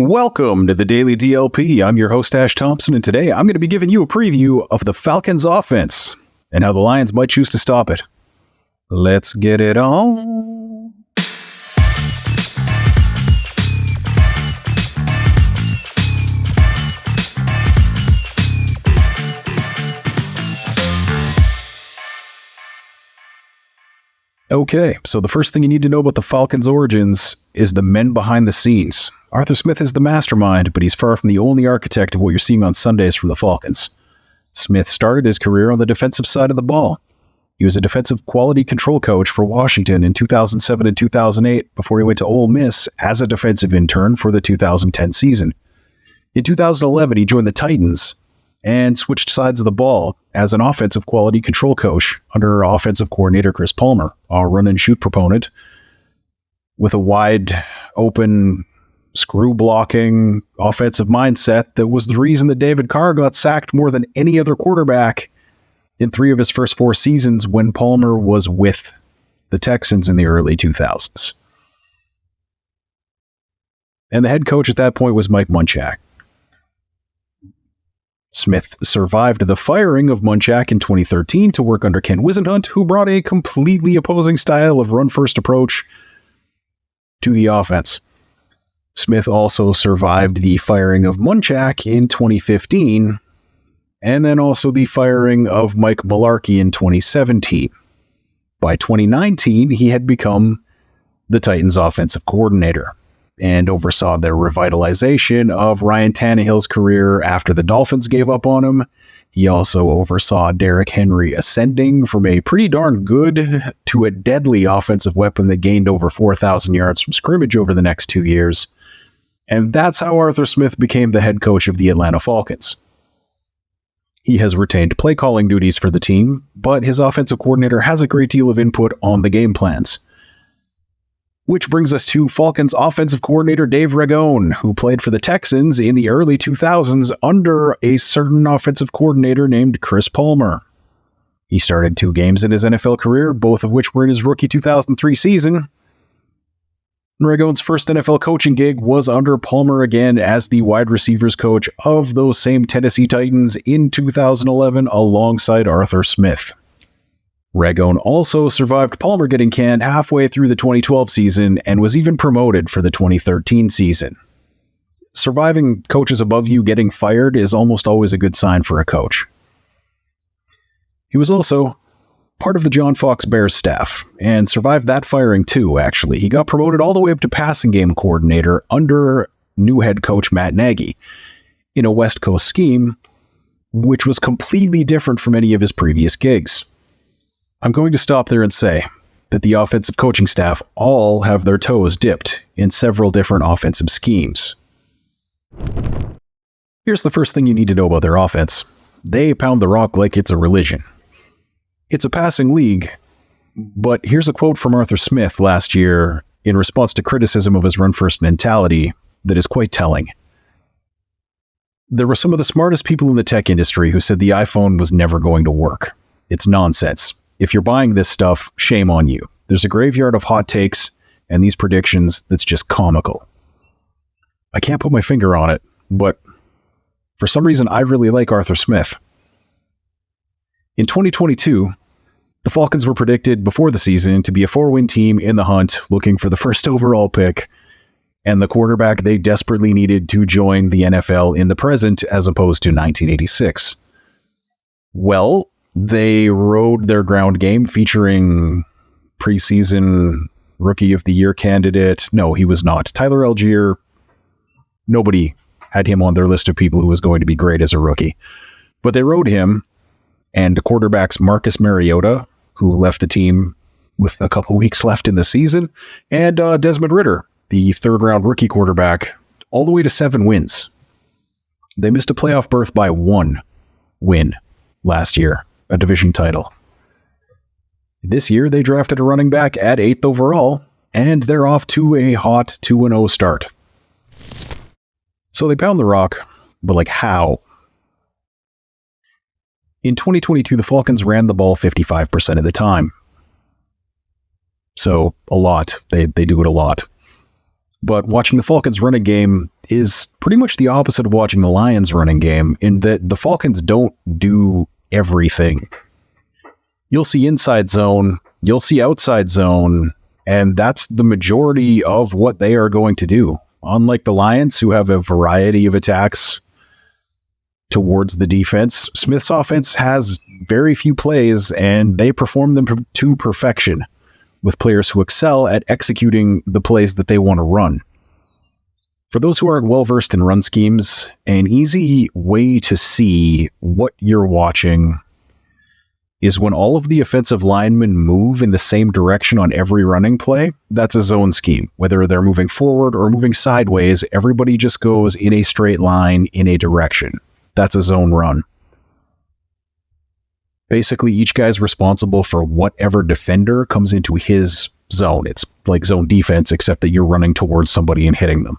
Welcome to the Daily DLP. I'm your host, Ash Thompson, and today I'm going to be giving you a preview of the Falcons Offense and how the Lions might choose to stop it. Let's get it on. Okay, so the first thing you need to know about the Falcons' origins is the men behind the scenes. Arthur Smith is the mastermind, but he's far from the only architect of what you're seeing on Sundays from the Falcons. Smith started his career on the defensive side of the ball. He was a defensive quality control coach for Washington in 2007 and 2008 before he went to Ole Miss as a defensive intern for the 2010 season. In 2011, he joined the Titans and switched sides of the ball as an offensive quality control coach under offensive coordinator Chris Palmer, a run-and-shoot proponent with a wide-open, screw-blocking offensive mindset that was the reason that David Carr got sacked more than any other quarterback in 3 of his first 4 seasons when Palmer was with the Texans in the early 2000s. And the head coach at that point was Mike Munchak. Smith survived the firing of Munchak in 2013 to work under Ken Wisenhunt, who brought a completely opposing style of run-first approach to the offense. Smith also survived the firing of Munchak in 2015, and then also the firing of Mike Mularkey in 2017. By 2019, he had become the Titans' offensive coordinator and oversaw their revitalization of Ryan Tannehill's career after the Dolphins gave up on him. He also oversaw Derrick Henry ascending from a pretty darn good to a deadly offensive weapon that gained over 4,000 yards from scrimmage over the next 2 years. And that's how Arthur Smith became the head coach of the Atlanta Falcons. He has retained play calling duties for the team, but his offensive coordinator has a great deal of input on the game plans. Which brings us to Falcons offensive coordinator Dave Ragone, who played for the Texans in the early 2000s under a certain offensive coordinator named Chris Palmer. He started 2 games in his NFL career, both of which were in his rookie 2003 season. Ragone's first NFL coaching gig was under Palmer again as the wide receivers coach of those same Tennessee Titans in 2011 alongside Arthur Smith. Ragone also survived Palmer getting canned halfway through the 2012 season and was even promoted for the 2013 season. Surviving coaches above you getting fired is almost always a good sign for a coach. He was also part of the John Fox Bears staff and survived that firing too, actually. He got promoted all the way up to passing game coordinator under new head coach Matt Nagy in a West Coast scheme, which was completely different from any of his previous gigs. I'm going to stop there and say that the offensive coaching staff all have their toes dipped in several different offensive schemes. Here's the first thing you need to know about their offense. They pound the rock like it's a religion. It's a passing league, but here's a quote from Arthur Smith last year in response to criticism of his run-first mentality that is quite telling. There were some of the smartest people in the tech industry who said the iPhone was never going to work. It's nonsense. If you're buying this stuff, shame on you. There's a graveyard of hot takes and these predictions that's just comical. I can't put my finger on it, but for some reason, I really like Arthur Smith. In 2022, the Falcons were predicted before the season to be a 4-win team in the hunt, looking for the first overall pick, and the quarterback they desperately needed to join the NFL in the present as opposed to 1986. Well, they rode their ground game featuring preseason Rookie of the Year candidate. No, he was not. Tyler Algier. Nobody had him on their list of people who was going to be great as a rookie. But they rode him, and quarterbacks Marcus Mariota, who left the team with a couple weeks left in the season, and Desmond Ridder, the third-round rookie quarterback, all the way to 7 wins. They missed a playoff berth by 1 win last year. A division title. This year, they drafted a running back at 8th overall, and they're off to a hot 2-0 start. So they pound the rock, but like how? In 2022, the Falcons ran the ball 55% of the time. So a lot. They do it a lot. But watching the Falcons running game is pretty much the opposite of watching the Lions running game, in that the Falcons don't do everything. You'll see inside zone, you'll see outside zone, and that's the majority of what they are going to do. Unlike the Lions, who have a variety of attacks towards the defense, Smith's offense has very few plays, and they perform them to perfection, with players who excel at executing the plays that they want to run. For those who aren't well-versed in run schemes, an easy way to see what you're watching is when all of the offensive linemen move in the same direction on every running play. That's a zone scheme. Whether they're moving forward or moving sideways, everybody just goes in a straight line in a direction. That's a zone run. Basically, each guy's responsible for whatever defender comes into his zone. It's like zone defense, except that you're running towards somebody and hitting them.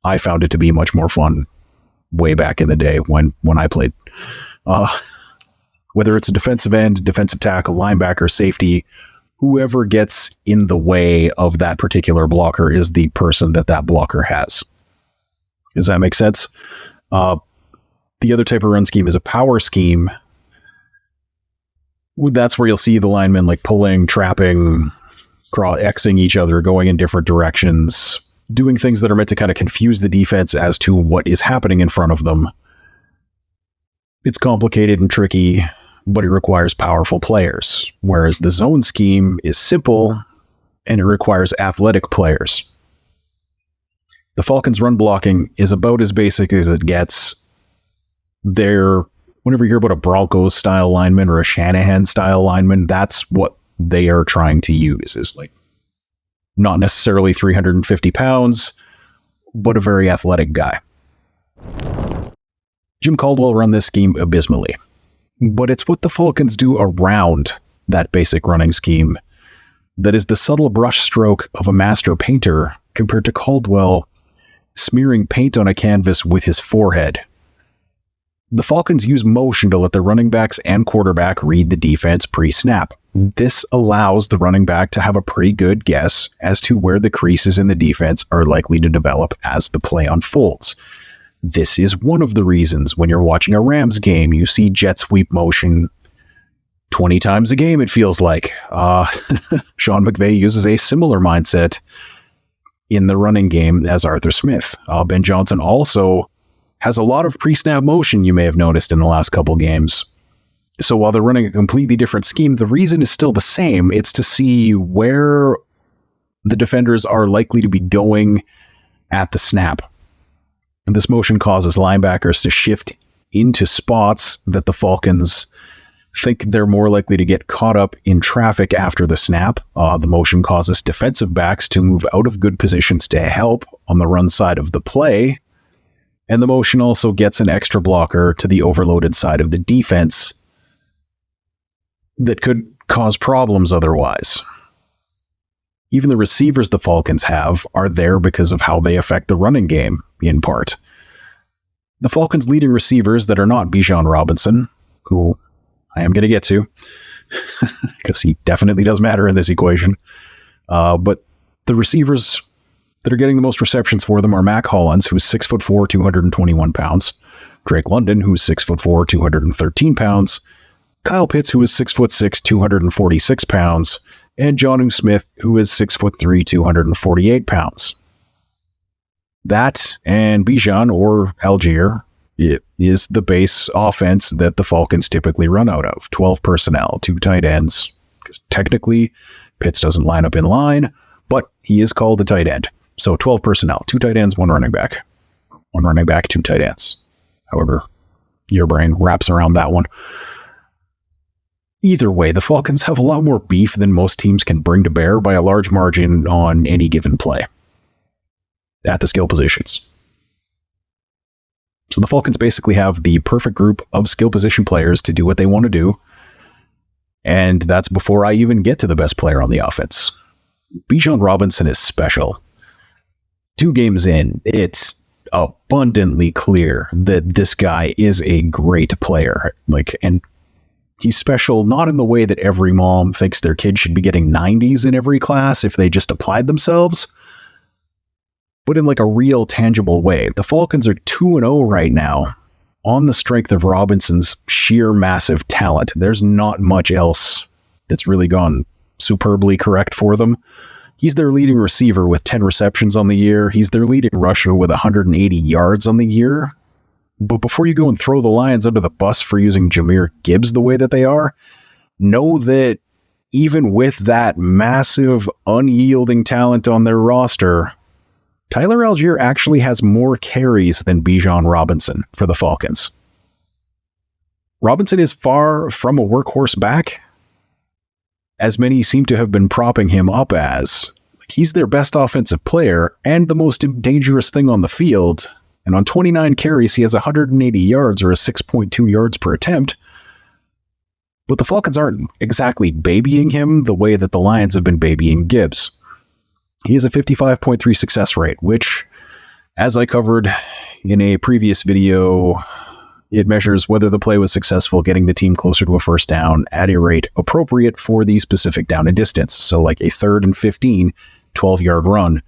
I found it to be much more fun way back in the day when I played. Whether it's a defensive end, defensive tackle, linebacker, safety, whoever gets in the way of that particular blocker is the person that blocker has. Does that make sense? The other type of run scheme is a power scheme. That's where you'll see the linemen like pulling, trapping, Xing each other, going in different directions, doing things that are meant to kind of confuse the defense as to what is happening in front of them. It's complicated and tricky, but it requires powerful players, whereas the zone scheme is simple and it requires athletic players. The Falcons' run blocking is about as basic as it gets. Whenever you hear about a Broncos-style lineman or a Shanahan-style lineman, that's what they are trying to use, is like not necessarily 350 pounds, but a very athletic guy. Jim Caldwell ran this scheme abysmally, but it's what the Falcons do around that basic running scheme that is the subtle brushstroke of a master painter compared to Caldwell smearing paint on a canvas with his forehead. The Falcons use motion to let the running backs and quarterback read the defense pre-snap. This allows the running back to have a pretty good guess as to where the creases in the defense are likely to develop as the play unfolds. This is one of the reasons when you're watching a Rams game, you see jet sweep motion 20 times a game, it feels like. Sean McVay uses a similar mindset in the running game as Arthur Smith. Ben Johnson also has a lot of pre-snap motion, you may have noticed in the last couple games. So while they're running a completely different scheme, the reason is still the same. It's to see where the defenders are likely to be going at the snap. And this motion causes linebackers to shift into spots that the Falcons think they're more likely to get caught up in traffic after the snap. The motion causes defensive backs to move out of good positions to help on the run side of the play. And the motion also gets an extra blocker to the overloaded side of the defense that could cause problems otherwise. Even the receivers the Falcons have are there because of how they affect the running game, in part. The Falcons' leading receivers that are not Bijan Robinson, who I am going to get to, because he definitely does matter in this equation, but the receivers that are getting the most receptions for them are Mac Hollins, who's 6'4", 221 pounds, Drake London, who's 6'4", 213 pounds, Kyle Pitts, who is 6'6", 246 pounds, and Jonnu Smith, who is 6'3", 248 pounds. That and Bijan or Algier is the base offense that the Falcons typically run out of. 12 personnel, 2 tight ends, because technically Pitts doesn't line up in line, but he is called a tight end. So 12 personnel, 2 tight ends, 1 running back. 1 running back, 2 tight ends. However, your brain wraps around that one. Either way, the Falcons have a lot more beef than most teams can bring to bear by a large margin on any given play at the skill positions. So the Falcons basically have the perfect group of skill position players to do what they want to do, and that's before I even get to the best player on the offense. Bijan Robinson is special. 2 games in, it's abundantly clear that this guy is a great player. And he's special not in the way that every mom thinks their kid should be getting 90s in every class if they just applied themselves, but in like a real tangible way. The Falcons are 2-0 right now on the strength of Robinson's sheer massive talent. There's not much else that's really gone superbly correct for them. He's their leading receiver with 10 receptions on the year. He's their leading rusher with 180 yards on the year. But before you go and throw the Lions under the bus for using Jahmyr Gibbs the way that they are, know that even with that massive, unyielding talent on their roster, Tyler Algier actually has more carries than Bijan Robinson for the Falcons. Robinson is far from a workhorse back, as many seem to have been propping him up as. He's their best offensive player and the most dangerous thing on the field. And on 29 carries, he has 180 yards or a 6.2 yards per attempt. But the Falcons aren't exactly babying him the way that the Lions have been babying Gibbs. He has a 55.3 success rate, which, as I covered in a previous video, it measures whether the play was successful, getting the team closer to a first down at a rate appropriate for the specific down and distance. So like a 3rd and 15, 12-yard run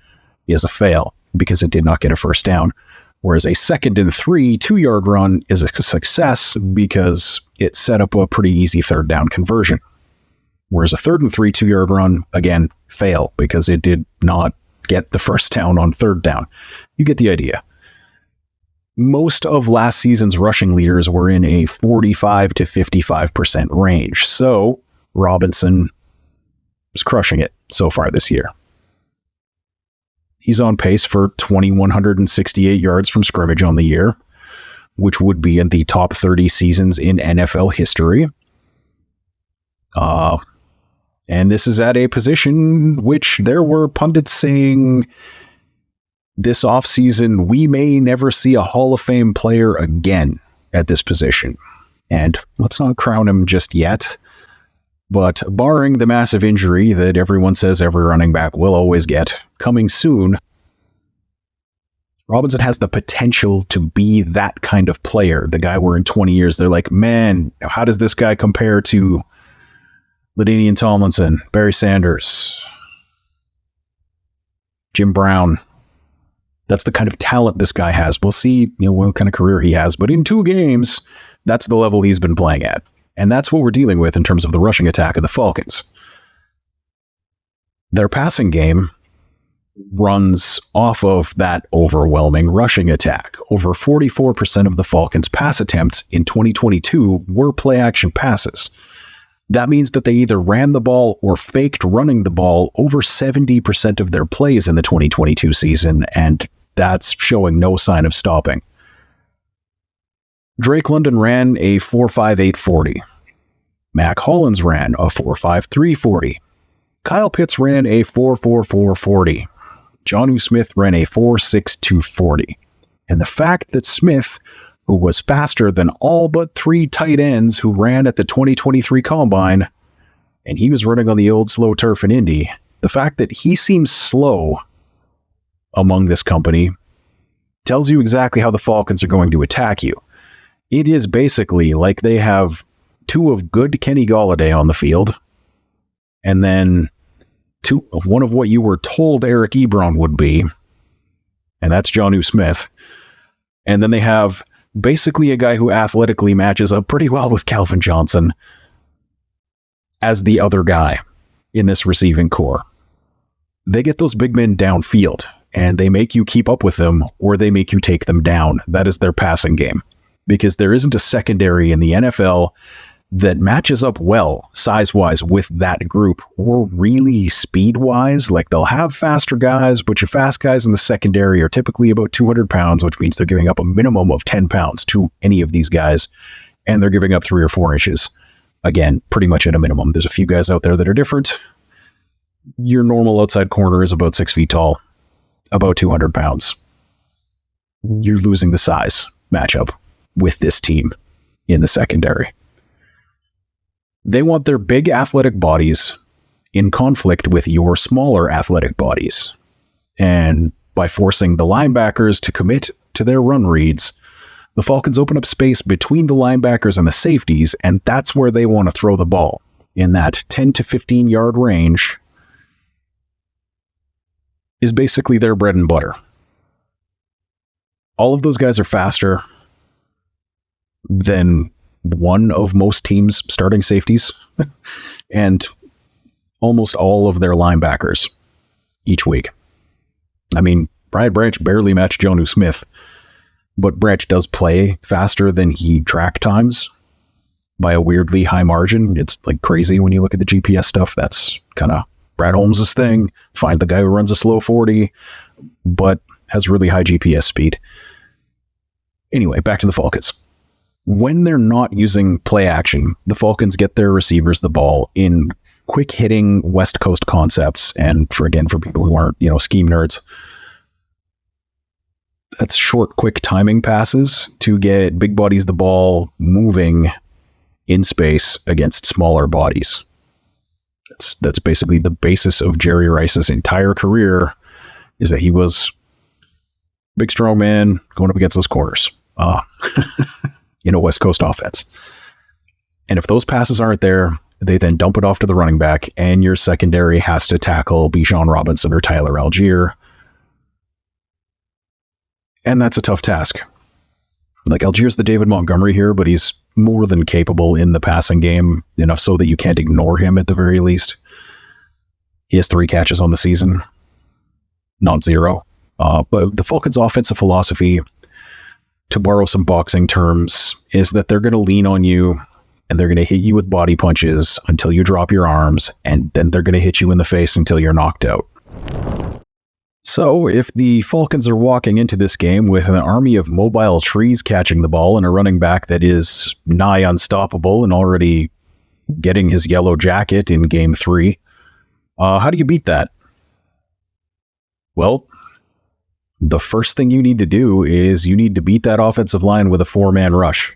is a fail because it did not get a first down. Whereas a 2nd and 3, 2-yard run is a success because it set up a pretty easy third down conversion. Whereas a 3rd and 3, 2-yard run, again, fail because it did not get the first down on third down. You get the idea. Most of last season's rushing leaders were in a 45 to 55% range. So Robinson is crushing it so far this year. He's on pace for 2,168 yards from scrimmage on the year, which would be in the top 30 seasons in NFL history. And this is at a position which there were pundits saying this offseason, we may never see a Hall of Fame player again at this position. And let's not crown him just yet. But barring the massive injury that everyone says every running back will always get, coming soon, Robinson has the potential to be that kind of player. The guy where in 20 years, they're like, man, how does this guy compare to LaDainian Tomlinson, Barry Sanders, Jim Brown? That's the kind of talent this guy has. We'll see, what kind of career he has. But in 2 games, that's the level he's been playing at. And that's what we're dealing with in terms of the rushing attack of the Falcons. Their passing game runs off of that overwhelming rushing attack. Over 44% of the Falcons' pass attempts in 2022 were play-action passes. That means that they either ran the ball or faked running the ball over 70% of their plays in the 2022 season, and that's showing no sign of stopping. Drake London ran a 4.58 40. Mac Hollins ran a 4.53 40. Kyle Pitts ran a 4.44 40. Jonnu Smith ran a 4.62 40. And the fact that Smith, who was faster than all but 3 tight ends who ran at the 2023 Combine, and he was running on the old slow turf in Indy, the fact that he seems slow among this company tells you exactly how the Falcons are going to attack you. It is basically like they have 2 of good Kenny Golladay on the field, and then 2 of one of what you were told Eric Ebron would be, and that's Jonnu Smith. And then they have basically a guy who athletically matches up pretty well with Calvin Johnson as the other guy in this receiving core. They get those big men downfield, and they make you keep up with them, or they make you take them down. That is their passing game. Because there isn't a secondary in the NFL that matches up well, size-wise, with that group, or really speed-wise. Like, they'll have faster guys, but your fast guys in the secondary are typically about 200 pounds, which means they're giving up a minimum of 10 pounds to any of these guys, and they're giving up 3 or 4 inches. Again, pretty much at a minimum. There's a few guys out there that are different. Your normal outside corner is about 6 feet tall, about 200 pounds. You're losing the size matchup with this team in the secondary. They want their big athletic bodies in conflict with your smaller athletic bodies. And by forcing the linebackers to commit to their run reads, the Falcons open up space between the linebackers and the safeties, and that's where they want to throw the ball, in that 10 to 15 yard range is basically their bread and butter. All of those guys are faster than one of most teams' starting safeties and almost all of their linebackers each week. I mean, Brian Branch barely matched Jonnu Smith, but Branch does play faster than he track times by a weirdly high margin. It's like crazy when you look at the GPS stuff. That's kind of Brad Holmes' thing. Find the guy who runs a slow 40, but has really high GPS speed. Anyway, back to the Falcons. When they're not using play action, the Falcons get their receivers the ball in quick hitting West Coast concepts. And for people who aren't, scheme nerds, that's short, quick timing passes to get big bodies the ball moving in space against smaller bodies. That's basically the basis of Jerry Rice's entire career, is that he was big, strong man going up against those corners in a West Coast offense. And if those passes aren't there, they then dump it off to the running back, and your secondary has to tackle Bijan Robinson or Tyler Algier. And that's a tough task. Like, Algier's the David Montgomery here, but he's more than capable in the passing game, enough so that you can't ignore him at the very least. He has 3 catches on the season, not 0. But the Falcons' offensive philosophy, to borrow some boxing terms, is that they're going to lean on you and they're going to hit you with body punches until you drop your arms, and then they're going to hit you in the face until you're knocked out. So if the Falcons are walking into this game with an army of mobile trees catching the ball and a running back that is nigh unstoppable and already getting his yellow jacket in game 3, how do you beat that? Well, the first thing you need to do is you need to beat that offensive line with a 4-man rush,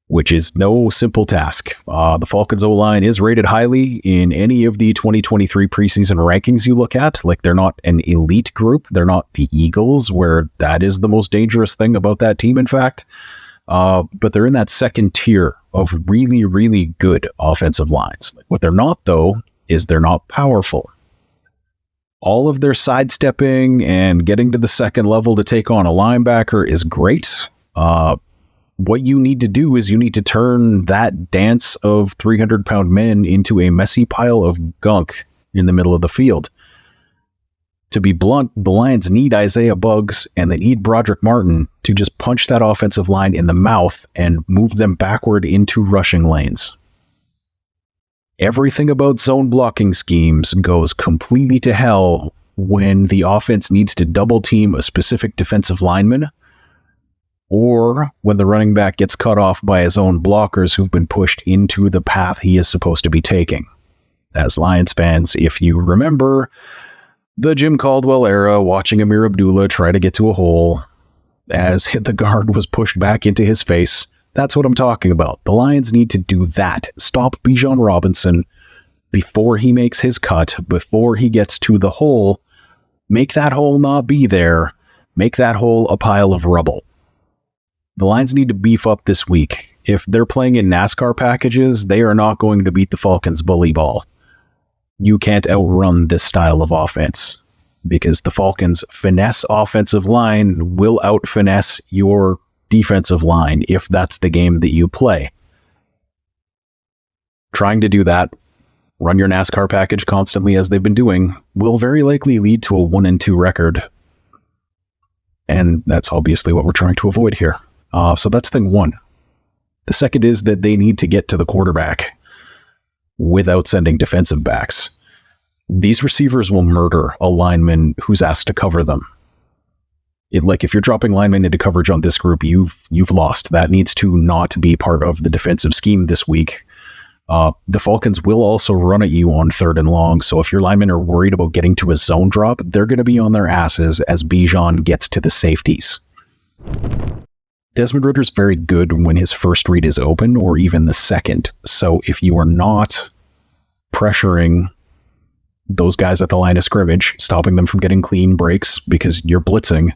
which is no simple task. The Falcons O-line is rated highly in any of the 2023 preseason rankings you look at. Like, they're not an elite group. They're not the Eagles, where that is the most dangerous thing about that team, in fact. But they're in that second tier of really, really good offensive lines. What they're not, though, is they're not powerful. All of their sidestepping and getting to the second level to take on a linebacker is great. What you need to do is you need to turn that dance of 300-pound men into a messy pile of gunk in the middle of the field. To be blunt, the Lions need Isaiah Buggs and they need Broderick Martin to just punch that offensive line in the mouth and move them backward into rushing lanes. Everything about zone blocking schemes goes completely to hell when the offense needs to double team a specific defensive lineman, or when the running back gets cut off by his own blockers who've been pushed into the path he is supposed to be taking. As Lions fans, if you remember the Jim Caldwell era, watching Amir Abdullah try to get to a hole as the guard was pushed back into his face, that's what I'm talking about. The Lions need to do that. Stop Bijan Robinson before he makes his cut, before he gets to the hole. Make that hole not be there. Make that hole a pile of rubble. The Lions need to beef up this week. If they're playing in NASCAR packages, they are not going to beat the Falcons bully ball. You can't outrun this style of offense, because the Falcons' finesse offensive line will out-finesse your defensive line if that's the game that you play. Trying to do that, run your NASCAR package constantly as they've been doing, will very likely lead to a 1-2 record. And that's obviously what we're trying to avoid here. So that's thing one. The second is that they need to get to the quarterback without sending defensive backs. These receivers will murder a lineman who's asked to cover them. If you're dropping linemen into coverage on this group, you've lost. That needs to not be part of the defensive scheme this week. The Falcons will also run at you on 3rd and long, so if your linemen are worried about getting to a zone drop, they're going to be on their asses as Bijan gets to the safeties. Desmond Ridder's very good when his first read is open, or even the second. So if you are not pressuring those guys at the line of scrimmage, stopping them from getting clean breaks because you're blitzing,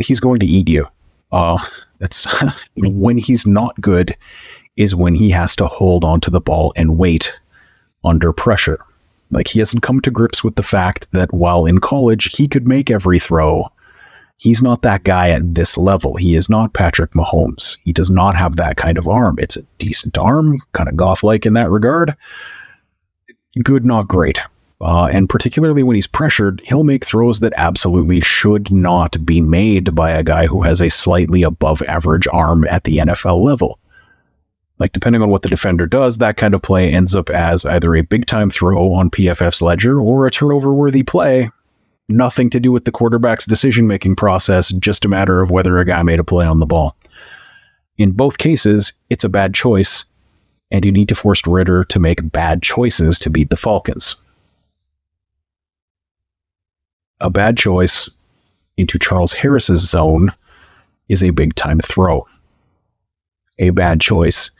he's going to eat you. That's when he's not good is when he has to hold onto the ball and wait under pressure. Like, he hasn't come to grips with the fact that while in college he could make every throw, He's not that guy at this level. He is not Patrick Mahomes. He does not have that kind of arm. It's a decent arm, kind of Goff-like in that regard. Good, not great. And particularly when he's pressured, he'll make throws that absolutely should not be made by a guy who has a slightly above average arm at the NFL level. Like, depending on what the defender does, that kind of play ends up as either a big-time throw on PFF's ledger or a turnover-worthy play. Nothing to do with the quarterback's decision-making process, just a matter of whether a guy made a play on the ball. In both cases, it's a bad choice, and you need to force Ritter to make bad choices to beat the Falcons. A bad choice into Charles Harris's zone is a big-time throw. A bad choice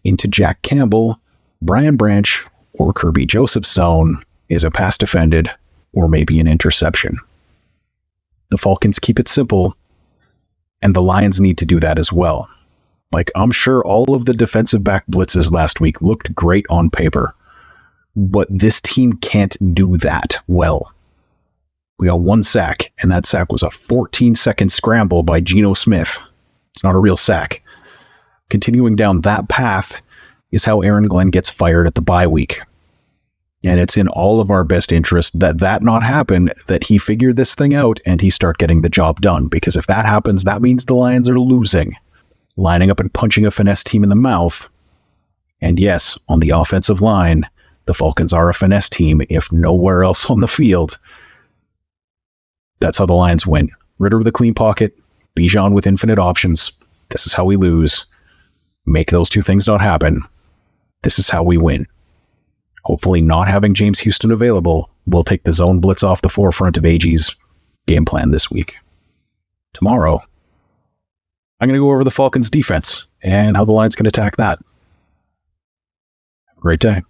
into Jack Campbell, Brian Branch, or Kirby Joseph's zone is a pass defended or maybe an interception. The Falcons keep it simple, and the Lions need to do that as well. Like, I'm sure all of the defensive back blitzes last week looked great on paper, but this team can't do that well. We got one sack, and that sack was a 14-second scramble by Geno Smith. It's not a real sack. Continuing down that path is how Aaron Glenn gets fired at the bye week. And it's in all of our best interest that not happen, that he figure this thing out and he start getting the job done. Because if that happens, that means the Lions are losing. Lining up and punching a finesse team in the mouth. And yes, on the offensive line, the Falcons are a finesse team, if nowhere else on the field. That's how the Lions win. Ritter with a clean pocket, Bijan with infinite options. This is how we lose. Make those two things not happen. This is how we win. Hopefully not having James Houston available will take the zone blitz off the forefront of AG's game plan this week. Tomorrow, I'm going to go over the Falcons defense and how the Lions can attack that. Have a great day.